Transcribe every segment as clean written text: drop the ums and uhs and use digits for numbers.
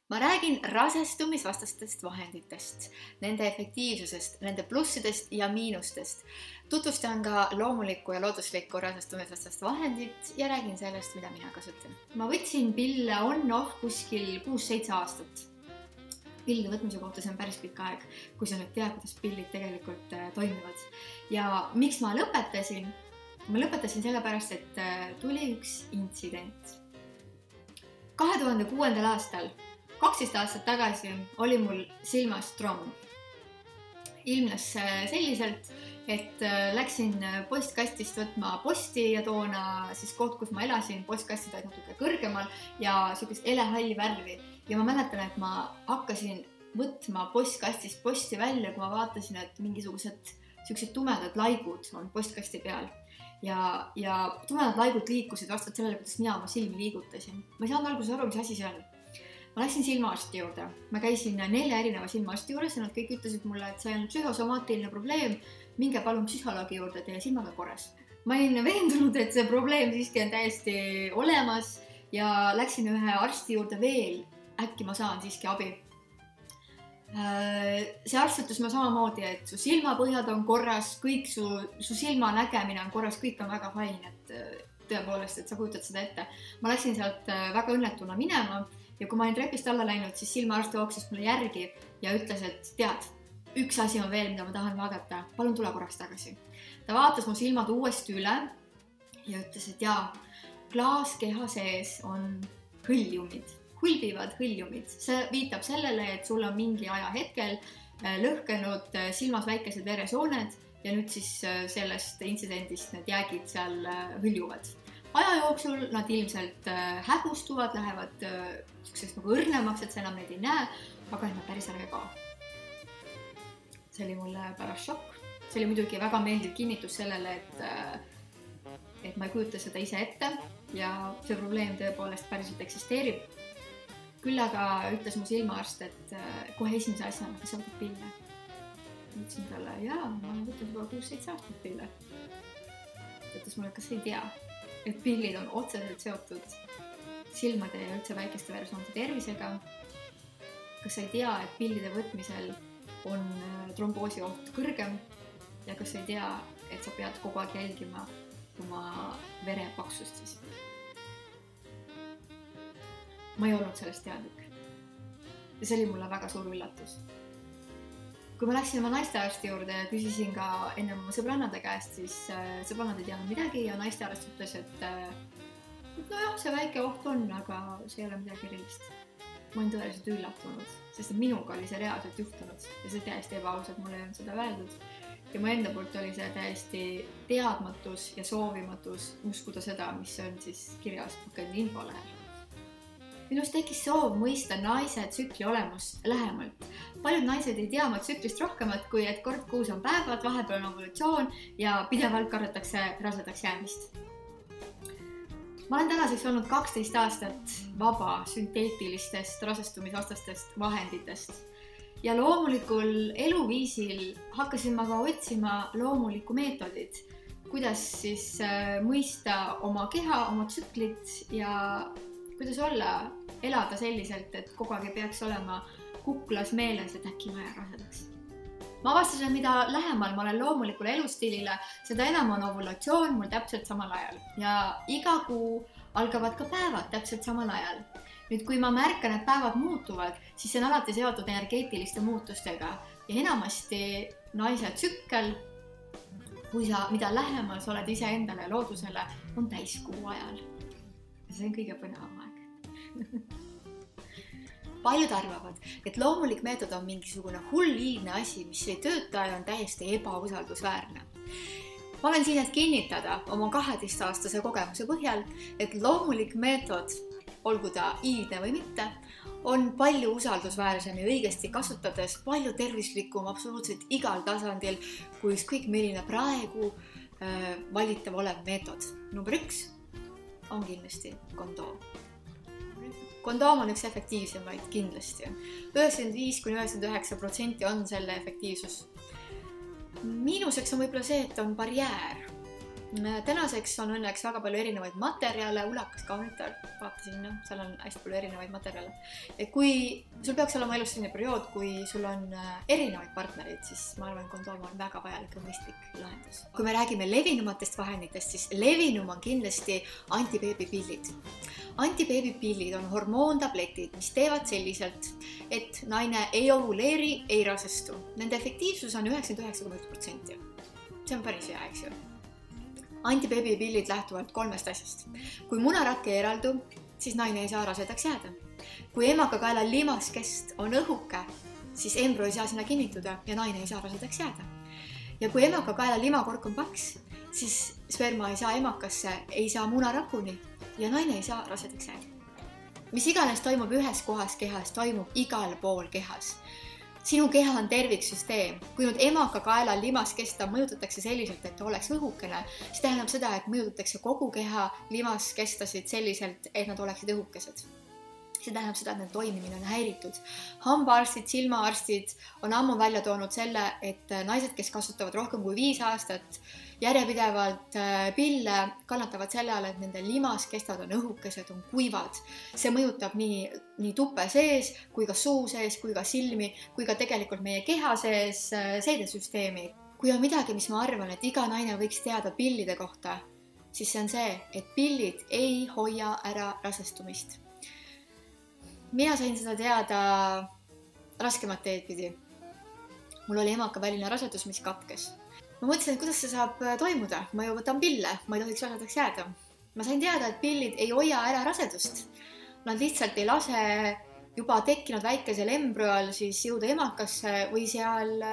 Ma räägin rasestumisvastastest vahenditest, nende efektiivsusest, nende plussidest ja miinustest. Tutvustan ka loomulikku ja looduslikku rasestumisvastast vahendit ja räägin sellest, mida mina kasutan. Ma võtsin pille on-off kuskil 6-7 aastat. Pillide võtmise kohta see on päris pikk aeg, kui sa nüüd tead, kuidas pillid tegelikult toimivad. Ja miks ma lõpetasin? Ma lõpetasin sellepärast, et tuli üks intsident. 2006. aastal 12 aastat tagasi oli mul silmas tromm. Ilmnes selliselt, et läksin postkastist võtma posti ja toona siis koht, kus ma elasin, postkastid olid natuke kõrgemal ja sükest elehalli värvi. Ja ma mäletan, et ma hakkasin võtma postkastist posti välja, kui ma vaatasin, et mingisugused sellised tumedad laigud on postkasti peal. Ja tumedad laigud liikusid vastavalt sellele, kuidas mina oma silmi liigutasin. Ma ei saanud alguses aru, mis asi see on. Ma läksin silmaarsti juurde. Ma käisin 4 erineva silmaarsti juures ja nad kõik ütlesid mulle, et see on psühhosomaatiline probleem. Minge palun psühholoogi juurde, teie silmaga korras. Ma olin veendunud, et see probleem siiski on täiesti olemas ja läksin ühe arsti juurde veel. Äkki ma saan siiski abi. See arst ütles ma samamoodi, et su silmapõhjad on korras, kõik su silma nägemine on korras, kõik on väga fine, et tõepoolest, et sa kujutad seda ette. Ma läksin sealt väga õnnetuna minema. Ja kui ma olin trepist alla läinud, siis silmaarst jooksis mulle järgi ja ütles, et tead, üks asi on veel, mida ma tahan vaadata. Palun tule korraks tagasi. Ta vaatas mu silmad uuesti üle ja ütles, et jaa, klaaskeha sees on hõljumid, hulbivad hõljumid. See viitab sellele, et sul on mingi ajahetkel lõhkenud silmas väikesed veresooned ja nüüd siis sellest intsidendist need jäägid seal hõljuvad. Aja jooksul nad ilmselt hägustuvad, lähevad nagu õrnemaks, et sa enam neid ei näe, aga nad päris ärge ka. See oli mulle pärast šokk. See oli muidugi väga meeldiv kinnitus sellele, et ma ei kujuta seda ise ette ja see probleem tõepoolest päriselt eksisteerib. Küll aga ütles mu silmaarst, et kohe esimese asjana, kas sa võtad pille. Ütlesin talle, jaa, ma võtan juba 6-7 aastat pille. Ta ütles mulle, kas ei tea, et pillid on otseselt seotud silmade ja üldse väikeste veresoonte tervisega. Kas sa ei tea, et pillide võtmisel on tromboosi oht kõrgem ja kas sa ei tea, et sa pead kogu aeg jälgima oma verepaksust siis. Ma ei olnud sellest teadlik. Ja see oli mulle väga suur üllatus. Kui ma läksin oma naistearsti juurde ja küsisin ka enne oma sõbrannade käest, siis sõbrannad ei teadnud midagi ja naistearst ütles, et nojah, see väike oht on, aga see ei ole midagi erilist. Ma olin tõeliselt üllatunud, sest minuga oli see reaalselt juhtunud ja see täiesti ebaausalt mulle ei olnud seda öeldud. Ja mu enda poolt oli see täiesti teadmatus ja soovimatus uskuda seda, mis on siis kirjas Pukendi infolehel. Minust tekkis soov mõista naise tsükli olemust lähemalt. Paljud naised ei tea oma tsüklist rohkemat, kui et kord kuus on päevad, vahepeal on ovulatsioon ja pidevalt kardetakse rasedaks jäämist. Ma olen tänaseks olnud 12 aastat vaba sünteetilistest rasestumisvastastest vahenditest. Ja loomulikul eluviisil hakkasin ma ka otsima loomulikku meetodit, kuidas siis mõista oma keha, oma tsüklit ja kuidas elada selliselt, et kogu aeg ei peaks olema kuklas meeles, et äkki vaja rasedaks. Ma avastasin, mida lähemal ma olen loomulikule elustiilile, seda enam on ovulatsioon mul täpselt samal ajal. Ja iga kuu algavad ka päevad täpselt samal ajal. Nüüd, kui ma märkan, et päevad muutuvad, siis see on alati seotud energeetiliste muutustega. Ja enamasti naise tsükkel, mida lähemal sa oled ise endale ja loodusele, on täiskuu ajal. See on kõige põnevam aeg. Paljud arvavad, et loomulik meetod on mingisugune hull liigne asi, mis ei tööta ja on täiesti ebausaldusväärne. Ma olen siin, et kinnitada oma 12-aastase kogemuse põhjal, et loomulik meetod, olgu ta iidne või mitte, on palju usaldusväärsem ja õigesti kasutades palju tervislikum absoluutselt igal tasandil, kui ükskõik milline praegu valitav olev meetod. Number 1 on kindlasti kondoom. Kondoom on üks efektiivsemaid kindlasti. 95–99% on selle efektiivsus. Miinuseks on võib-olla see, et on barjäär. Tänaseks on õnneks väga palju erinevaid materjale, ulakas kaunitar, vaata sinna, seal on hästi palju erinevaid materjale. Et kui sul peaks olema elus selline periood, kui sul on erinevaid partnereid, siis ma arvan, kondoom on väga vajalik ja mõistlik lahendus. Kui me räägime levinumatest vahenditest, siis levinum on kindlasti antibeebipillid. Antibeebipillid on hormoontabletid, mis teevad selliselt, et naine ei ovuleeri, ei rasestu. Nende efektiivsus on 99,1%. See on päris hea, eks ju. Antibeebipillid lähtuvalt 3 asjast. Kui munarakk ei eraldu, siis naine ei saa rasedaks jääda. Kui emakakaela limaskest on õhuke, siis embrüo ei saa sinna kinnituda ja naine ei saa rasedaks jääda. Ja kui emakakaela limakork on paks, siis sperma ei saa emakasse, ei saa munarakuni ja naine ei saa rasedaks jääda. Mis iganes toimub ühes kohas kehas, toimub igal pool kehas. Sinu keha on terviksüsteem. Kui nüüd emakakaela limaskesta mõjutatakse selliselt, et ta oleks õhukene, siis tähendab seda, et mõjutatakse kogu keha limaskestasid selliselt, et nad oleksid õhukesed. See tähendab seda, et nende toimimine on häiritud. Hambaarstid, silmaarstid on ammu välja toonud selle, et naised, kes kasutavad rohkem kui 5 aastat järjepidevalt pille, kannatavad selle all, et nende limaskestad on õhukesed, on kuivad. See mõjutab nii tuppe sees, kui ka suu sees, kui ka silmi, kui ka tegelikult meie keha sees seedesüsteemi. Kui on midagi, mis ma arvan, et iga naine võiks teada pillide kohta, siis see on see, et pillid ei hoia ära rasestumist. Mina sain seda teada raskemat teed pidi. Mul oli emakaväline rasedus, mis katkes. Ma mõtlesin, et kuidas see saab toimuda. Ma ju võtan pille, ma ei tohiks rasedaks jääda. Ma sain teada, et pillid ei hoia ära rasedust. Nad lihtsalt ei lase juba tekkinud väikesel embrüal siis jõuda emakasse või seal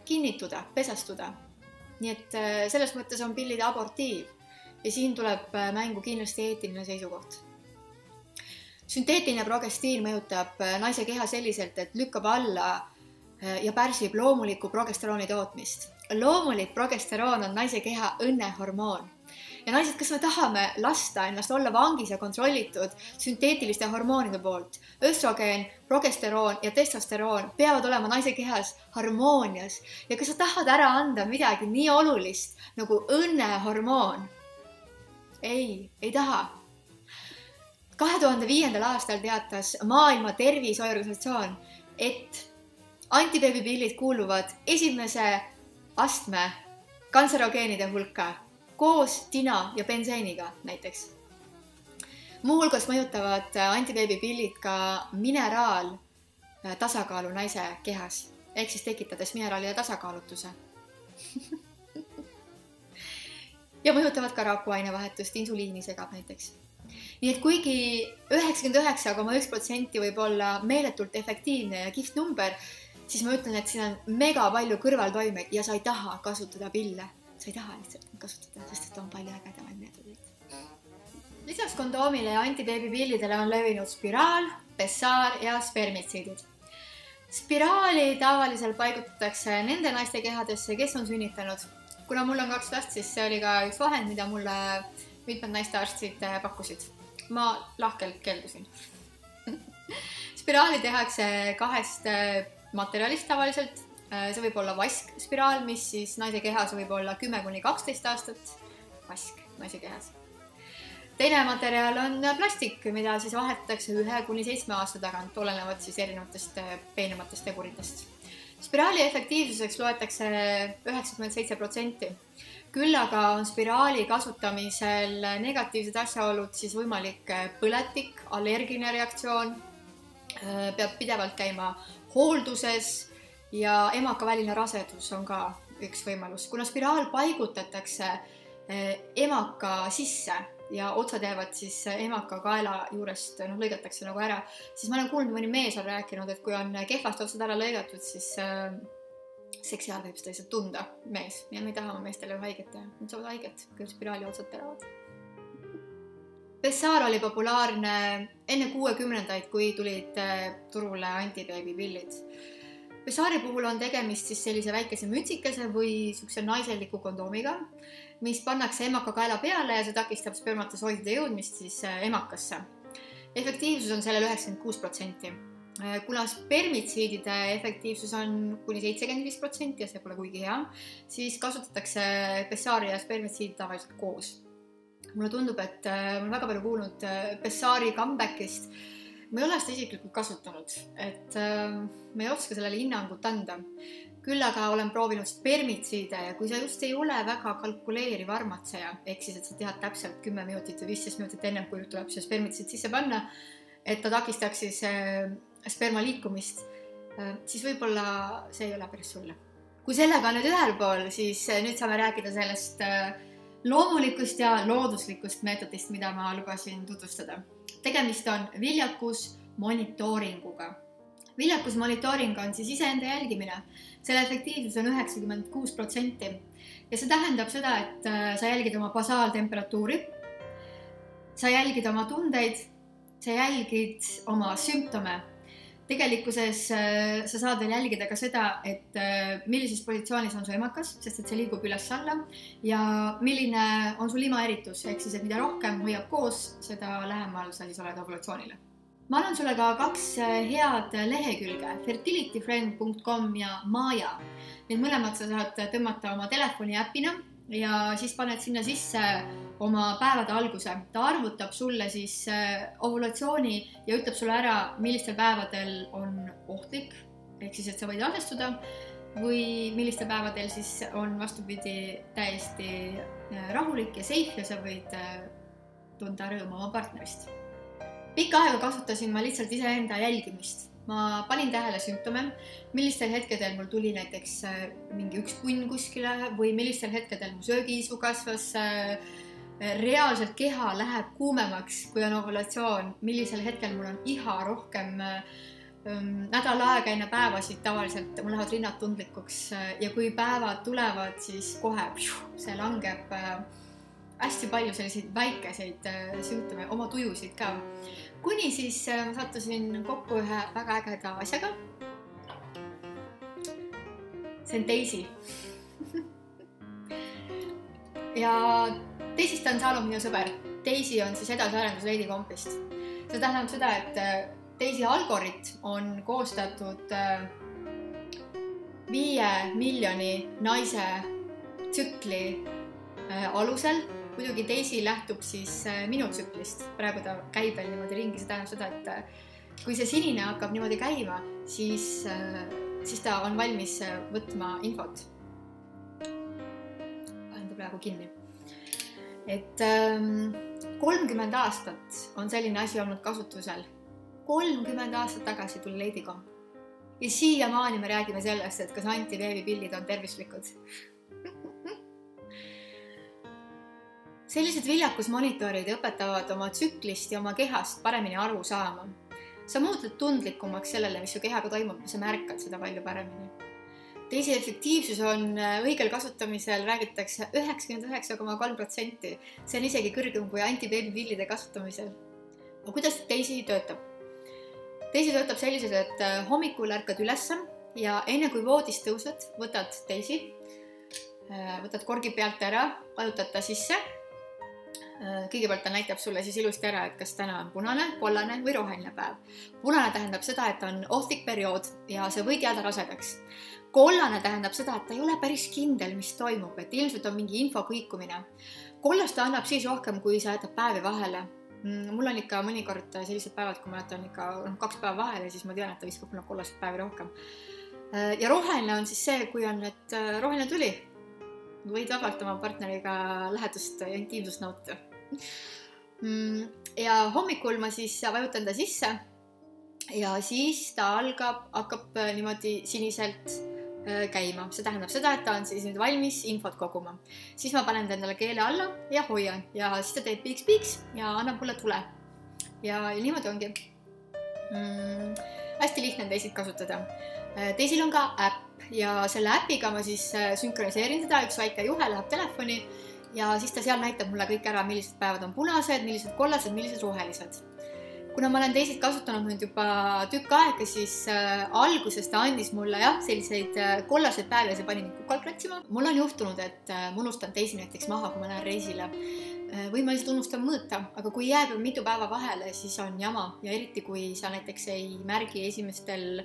kinnituda, pesastuda. Nii et selles mõttes on pillide abortiiv ja siin tuleb mängu kindlasti eetiline seisukoht. Sünteetiline progestiin mõjutab naise keha selliselt, et lükkab alla ja pärsib loomuliku progesterooni tootmist. Loomulik progesteroon on naise keha õnnehormoon. Ja naised, kas me tahame lasta ennast olla vangis ja kontrollitud sünteetiliste hormoonide poolt? Östrogeen, progesteroon ja testosteroon peavad olema naise kehas harmoonias. Ja kas sa tahad ära anda midagi nii olulist nagu õnnehormoon? Ei taha. 2005. aastal teatas Maailma Terviseorganisatsioon, et antibeebipillid kuuluvad esimese astme kantserogeenide hulka koos tina ja benseeniga näiteks. Muuhulgas mõjutavad antibeebipillid ka mineraal tasakaalu naise kehas, ehk siis tekitades mineraalide tasakaalutuse. Ja mõjutavad ka rakuainevahetust, insuliini segab näiteks. Nii et kuigi 99,1% võib olla meeletult efektiivne ja kihvt number, siis ma ütlen, et siin on mega palju kõrvaltoimeid ja sa ei taha kasutada pille. Sa ei taha lihtsalt kasutada, sest et on palju ägedamaid meetodeid. Lisaks kondoomile ja antibeebipillidele on levinud spiraal, pessaar ja spermitsiidid. Spiraali tavaliselt paigutatakse nende naiste kehadesse, kes on sünnitanud. Kuna mul on 2 last, siis see oli ka üks vahend, mida mulle mitmed naistearstid pakkusid. Ma lahkelt keeldusin. Spiraali tehakse 2 materjalist tavaliselt. See võib olla vaskspiraal, mis siis naise kehas võib olla 10–12 aastat. Vask naise kehas. Teine materjal on plastik, mida siis vahetatakse 1–7 aasta tagant, olenevad siis erinevatest peenematest teguritest. Spiraali efektiivsuseks loetakse 97%. Küll aga on spiraali kasutamisel negatiivsed asjaolud siis võimalik põletik, allergiline reaktsioon, peab pidevalt käima hoolduses ja emakaväline rasedus on ka üks võimalus. Kuna spiraal paigutatakse emaka sisse ja otsad jäävad siis emakakaela juurest, lõigatakse nagu ära, siis ma olen kuulnud, mõni mees on rääkinud, et kui on kehvasti otsad ära lõigatud, siis seksiaal võib seda lihtsalt tunda mees ja me ei taha meestele haiget teha. Nad saavad haiget, kui spiraali otsad teravad. Pessaar oli populaarne enne 60-ndaid, kui tulid turule antibeebipillid. Pessaari puhul on tegemist siis sellise väikese mütsikese või sükse naiseliku kondoomiga, mis pannakse emakakaela peale ja see takistab spermatosoidide jõudmist siis emakasse. Efektiivsus on sellel 96%. kuna spermitsiidide efektiivsus on kuni 75% ja see pole kuigi hea, siis kasutatakse Pessaari ja spermitsiidi tavaliselt koos. Mulle tundub, et ma olen väga palju kuulnud Pessaari comebackist. Ma ei ole seda isiklikult kasutanud, et ma ei oska sellele hinnangut anda. Küll aga olen proovinud spermitsiide ja kui sa just ei ole väga kalkuleeriv armatseja, ehk siis, et sa tead täpselt 10 minutit või 15 minutit ennem, kui tuleb see spermitsiid sisse panna, et ta takistaks siis sperma liikumist, siis võib-olla see ei ole päris sulle. Kui sellega on nüüd ühel pool, siis nüüd saame rääkida sellest loomulikust ja looduslikust meetodist, mida ma lubasin tutvustada. Tegemist on viljakusmonitooringuga. Viljakusmonitooring on siis iseenda jälgimine. Selle efektiivsus on 96% ja see tähendab seda, et sa jälgid oma basaaltemperatuuri, sa jälgid oma tundeid, sa jälgid oma sümptome. Tegelikkuses sa saad veel jälgida ka seda, et millises positsioonis on su emakas, sest et see liigub üles-alla ja milline on su limaeritus, ehk siis, et mida rohkem hoiab koos, seda lähemal sa siis oled ovulatsioonile. Ma annan sulle ka 2 head lehekülge, fertilityfriend.com ja Maja. Need mõlemad sa saad tõmmata oma telefoni äpina ja siis paned sinna sisse oma päevade alguse. Ta arvutab sulle siis ovulatsiooni ja ütleb sulle ära, millistel päevadel on ohtlik, ehk siis, et sa võid rasestuda või millistel päevadel siis on vastupidi täiesti rahulik ja safe ja sa võid tunda rõõmu oma partnerist. Pikka aega kasutasin ma lihtsalt iseenda jälgimist. Ma panin tähele sümptome, millistel hetkedel mul tuli näiteks mingi üks punn kuskile või millistel hetkedel mu söögiisu kasvas, reaalselt keha läheb kuumemaks, kui on ovulatsioon, millisel hetkel mul on iha rohkem nädal aega enne päevasid tavaliselt, mul lähevad rinnad tundlikuks ja kui päevad tulevad, siis kohe see langeb hästi palju selliseid väikeseid sümptome, oma tujusid ka. Kuni siis ma sattusin kokku ühe väga ägeda asjaga. See on Daisy. Ja Daisist on saanud minu sõber. Daisy on siis edasiarendus Lady Compist. See tähendab seda, et Daisy algoritm on koostatud 5 miljoni naise tsükli alusel. Muidugi Daisy lähtub siis minu tsüklist. Praegu ta käib veel niimoodi ringi. See tähendab seda, et kui see sinine hakkab niimoodi käima, siis ta on valmis võtma infot. Olen ta praegu kinni. Et 30 aastat on selline asi olnud kasutusel. 30 aastat tagasi tuli Lady Comp. Ja siiamaani me räägime sellest, et kas antiveebipillid on tervislikud. Sellised viljakusmonitoorid õpetavad oma tsüklist ja oma kehast paremini aru saama. Sa muutud tundlikumaks sellele, mis su kehaga toimub, sa märkad seda palju paremini. Daisy efektiivsus on õigel kasutamisel, räägitakse 99,3%. See on isegi kõrgem kui antiveebipillide kasutamisel. No, kuidas Daisy töötab? Daisy töötab selliselt, et hommikul ärkad ülesse ja enne kui voodist tõusud, võtad Daisy, võtad korgi pealt ära, vajutad ta sisse. Kõigepealt ta näitab sulle siis ilusti ära, et kas täna on punane, kollane või roheline päev. Punane tähendab seda, et on ohtlik periood ja sa võid jääda rasedaks. Kollane tähendab seda, et ta ei ole päris kindel, mis toimub, et ilmselt on mingi info kõikumine. Kollast ta annab siis rohkem, kui sa jätad päevi vahele. Mul on ikka mõnikord sellised päevad, kui ma jätan ikka 2 päeva vahele, siis ma tean, et ta viskab mulle kollast päevi rohkem. Ja roheline on siis see, kui on et roheline tuli. Võid vabalt oma partneriga lähedust ja intiimsust nautida. Ja hommikul ma siis vajutan ta sisse ja siis ta hakkab niimoodi siniselt käima. See tähendab seda, et ta on siis nüüd valmis infot koguma. Siis ma panen ta endale keele alla ja hoian ja siis ta teeb piiks ja annab mulle tule. Ja niimoodi ongi hästi lihtne Daisyt kasutada. Daisyl on ka äpp ja selle äpiga ma siis sünkroniseerin seda, üks väike juhe läheb telefoni ja siis ta seal näitab mulle kõik ära, millised päevad on punased, millised kollased, millised rohelised. Kuna ma olen Daisyt kasutanud nüüd juba tükk aega, siis alguses ta andis mulle selliseid kollaseid päevi ja see pani mind kukalt kratsima. Mul on juhtunud, et ma unustan Daisy näiteks maha, kui ma lähen reisile. võime lihtsalt unustama mõõta, aga kui jääb mitu päeva vahele, siis on jama ja eriti kui sa näiteks ei märgi esimesel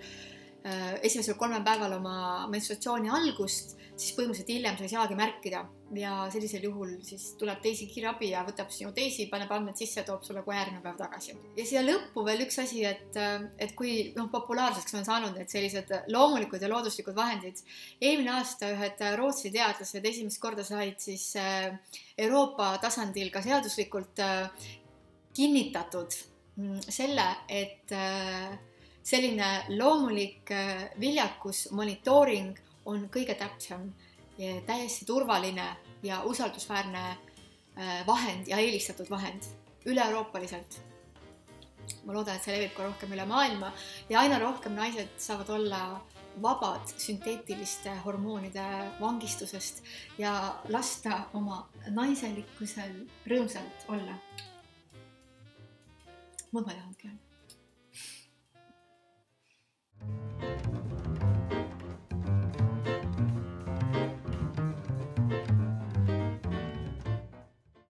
3 päeval oma menstruatsiooni algust, siis põhimõtteliselt hiljem sa ei saagi märkida ja sellisel juhul siis tuleb teisi kiirabi ja võtab sinu teisi, paneb andmed sisse, toob sulle kohe järgmine päev tagasi. Ja siia lõppu veel üks asi, et kui populaarseks on saanud need sellised loomulikud ja looduslikud vahendid. Eelmine aasta ühed Rootsi teadlased esimest korda said siis Euroopa tasandil ka seaduslikult kinnitatud selle, et selline loomulik viljakus monitooring on kõige täpsem, täiesti turvaline ja usaldusväärne vahend ja eelistatud vahend üle-euroopaliselt. Ma loodan, et see levib ka rohkem üle maailma ja aina rohkem naised saavad olla vabad sünteetiliste hormoonide vangistusest ja lasta oma naiselikkusel rõõmsalt olla. Muud ma ei tahanudki.